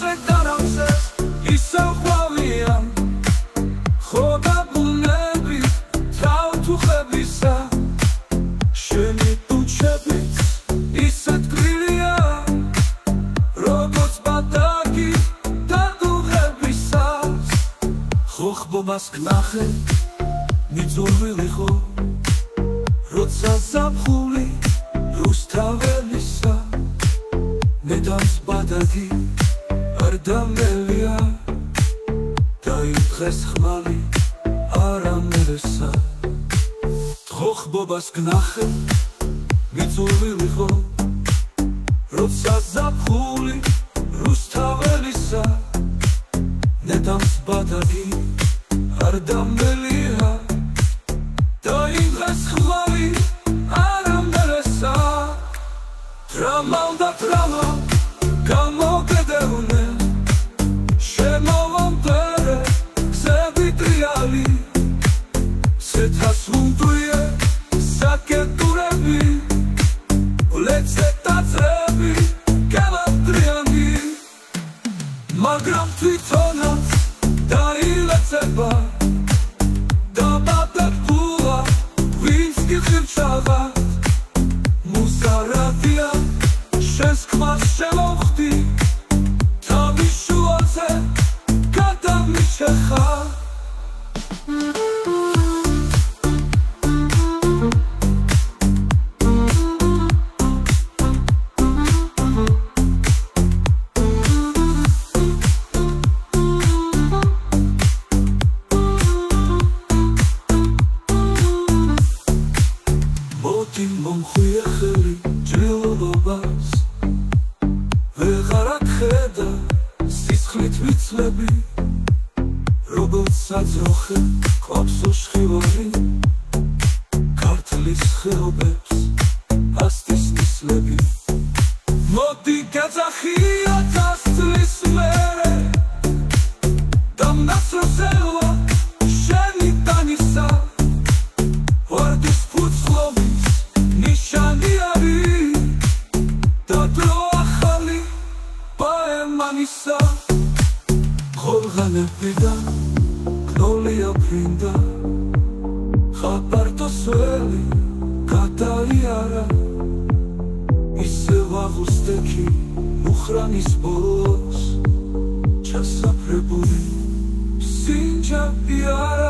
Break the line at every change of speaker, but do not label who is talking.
ასე განავსეს ისევ ყვავიან ხო დაბრუნები თავ თუ ხებისა შენი ტუჩებიც ისეთ გრილია როგორც ბადაგი დადუღებისას ხო ხბობას გნახე მიწურვილი ხო როცა ზაფხული რუსთაველისა მედამს ბადაგი არ დამელია დაიფხეს ხმალი არამერესა ხო ხბობას გნახე მიწურვილი ხო როცა ზაფხული რუსთაველისა მედამს ბადაგი არ დამელია დაიფხეს ხმალი არამერესა Tramal da trama, kamo kedevne Shemovamtere, sevitriali Seta suntuye, saketurevi Leceta trevi, kevatriani Magram tvitonat, da ileceba Da batek pula, vinski khirchavat Muzaratia შენს ქმარს შემოვხდი თავის შუაზე გადამიშეხა მოდი მომხვიე ხელი ჯილდობას ვეღარ აკხედა სისხლით ვიცლები როგორც საძროხე კვაფს უშხივარი ქართლის ხეობებს ასტის ნისლები მოდი გაძახია წასწლის მერე დამნაცროსელვა შენი ტანისა ვარდის ფუცლობის ნიშანი არის და დრო Manisa, Holganepida, Knolia Pinda, Haparto Sueli, Kataliara, Iseva Gusteki, Mukhranis Bolos, Chasa Preburi, Sinja Piara.